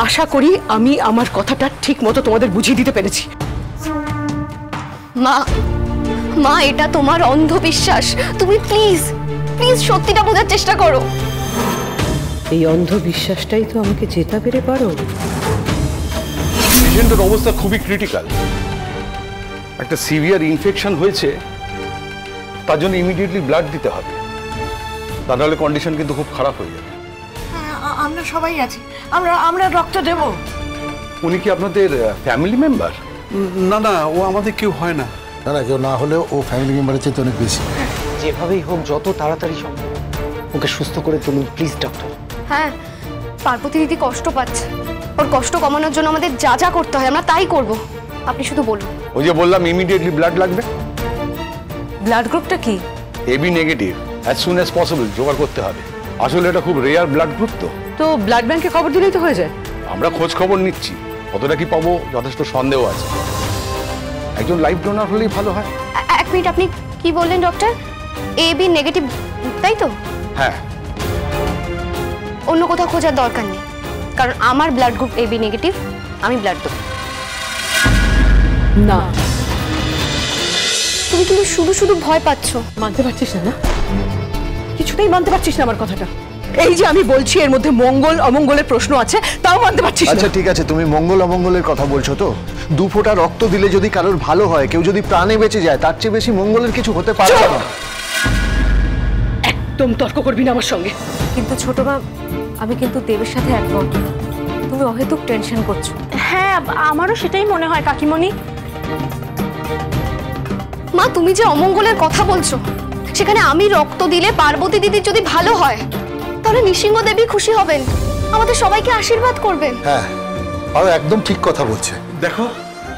আশা করি আমি আমার কথাটা ঠিক মতো তোমাদের বুঝিয়ে দিতে পেরেছি। মা মা এটা তোমার অন্ধবিশ্বাস, তুমি প্লিজ প্লিজ সত্যিটা বোঝার চেষ্টা করো। এই অন্ধবিশ্বাসটাই তো আমাকে জেতা পেরে পারো। পেশেন্টের অবস্থা খুবই ক্রিটিক্যাল, একটা সিভিয়ার ইনফেকশন হয়েছে, তার জন্য ইমিডিয়েটলি ব্লাড দিতে হবে, তা নাহলে কন্ডিশন কিন্তু খুব খারাপ হয়ে যাবে। আমরা সবাই আছি, আমরা রক্ত দেব। উনি কি আপনাদের ফ্যামিলি মেম্বার? না না, ও আমাদের কেউ হয় না। না না, কেউ না হলেও ও ফ্যামিলি মেম্বারের চেয়ে অনেক বেশি। যেভাবেই হোক যত তাড়াতাড়ি সম্ভব ওকে সুস্থ করে তুলুন প্লিজ ডক্টর। হ্যাঁ, পার্বতী দিদি কষ্ট পাচ্ছে, ওর কষ্ট কমানোর জন্য আমাদের যা যা করতে হয় আমরা তাই করব। আপনি শুধু বলুন। ওই যে বললাম ইমিডিয়েটলি ব্লাড লাগবে। ব্লাড গ্রুপটা কি? AB negative, as soon as possible জোগাড় করতে হবে। আসলে এটা খুব রেয়ার ব্লাড গ্রুপ, তো ব্লাড ব্যাংকে খবর দিলেই তো হয়ে যায়। আমরা খোঁজ খবর নিচ্ছি, কতটা কি পাবো যথেষ্ট সন্দেহ আছে। একজন লাইফ ডোনার হলেই ভালো হয়। এক মিনিট, আপনি কি বললেন ডক্টর? এবি নেগেটিভ, তাই তো? হ্যাঁ। অন্য কোথাও খোঁজার দরকার নেই, কারণ আমার ব্লাড গ্রুপ এবি নেগেটিভ, আমি ব্লাড দেব। না, তুমি কিন্তু শুধু শুধু ভয় পাচ্ছ। মানতে পারছিস না? কিছুতেই মানতে পারছিস না আমার কথাটা। এই যে আমি বলছি এর মধ্যে মঙ্গল অমঙ্গলের প্রশ্ন আছে, তাও মানতে পারছিস না। আচ্ছা ঠিক আছে, তুমি মঙ্গল অমঙ্গলের কথা বলছো তো? 2 ফোঁটা রক্ত দিলে যদি কারোর ভালো হয়, কেউ যদি প্রাণে বেঁচে যায়, তার চেয়ে বেশি মঙ্গলের কিছু হতে পারে না। একদম তর্ক করবি না আমার সঙ্গে। কিন্তু ছোট মা, আমি কিন্তু দেবের সাথে একমত। তুমি অহেতুক টেনশন করছো। হ্যাঁ, আমারও সেটাই মনে হয় কাকিমণি। মা, তুমি যে অমঙ্গলের কথা বলছো, সেখানে আমি রক্ত দিলে পার্বতী দিদির যদি ভালো হয়, তাহলে নৃসিংহ দেবী খুশি হবেন, আমাদের সবাইকে আশীর্বাদ করবেন। হ্যাঁ, আর একদম ঠিক কথা বলছে। দেখো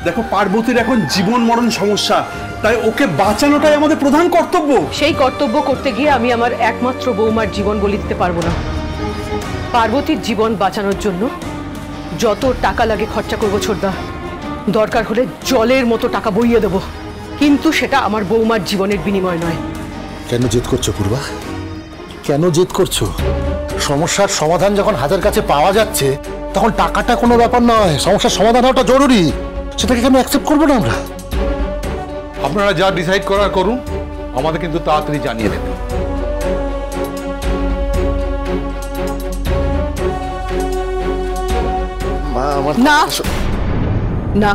দেখো, পার্বতীর এখন জীবন মরণ সমস্যা, তাই ওকে বাঁচানোটাই আমাদের প্রধান কর্তব্য। সেই কর্তব্য করতে গিয়ে আমি আমার একমাত্র বৌমার জীবন বলি দিতে পারবো না। পার্বতীর জীবন বাঁচানোর জন্য যত টাকা লাগে খরচা করবো ছোটদা, দরকার হলে জলের মতো টাকা বইয়ে দেবো, কিন্তু সেটা আমার বৌমার জীবনের বিনিময় নয়। কেন জেদ করছো পূর্বা? কেন জেদ করছো? সমস্যার সমাধান যখন হাতের কাছে পাওয়া যাচ্ছে, তখন টাকাটা কোনো ব্যাপার নয়, সমস্যার সমাধান হওয়াটা জরুরি। সেটাকে কেন অ্যাকসেপ্ট করবো না আমরা? আপনারা যা ডিসাইড করার করুন, আমাদের কিন্তু তাড়াতাড়ি জানিয়ে দেবেন। মা, আমার না না,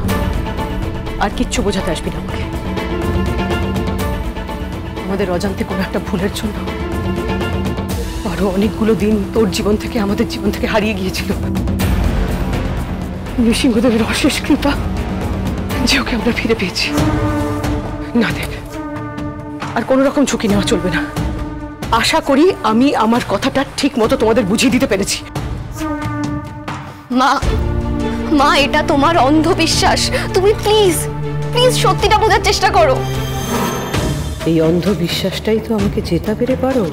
আর কিচ্ছু বোঝাতে আসবি না আমাকে। আমাদের অজান্তে কোনো একটা ভুলের জন্য আরো অনেকগুলো দিন তোর জীবন থেকে আমাদের জীবন থেকে হারিয়ে গিয়েছিল। নৃসিংহদেবের অশেষ কৃপা যে ওকে আমরা ফিরে পেয়েছি। না দেব, আর কোনো রকম ঝুঁকি নেওয়া চলবে না। আশা করি আমি আমার কথাটা ঠিক মতো তোমাদের বুঝিয়ে দিতে পেরেছি। মা মা এটা তোমার অন্ধবিশ্বাস, তুমি প্লিজ প্লিজ সত্যিটা বোঝার চেষ্টা করো। এই অন্ধবিশ্বাসটাই তো আমাকে জেতা পেরে পারো।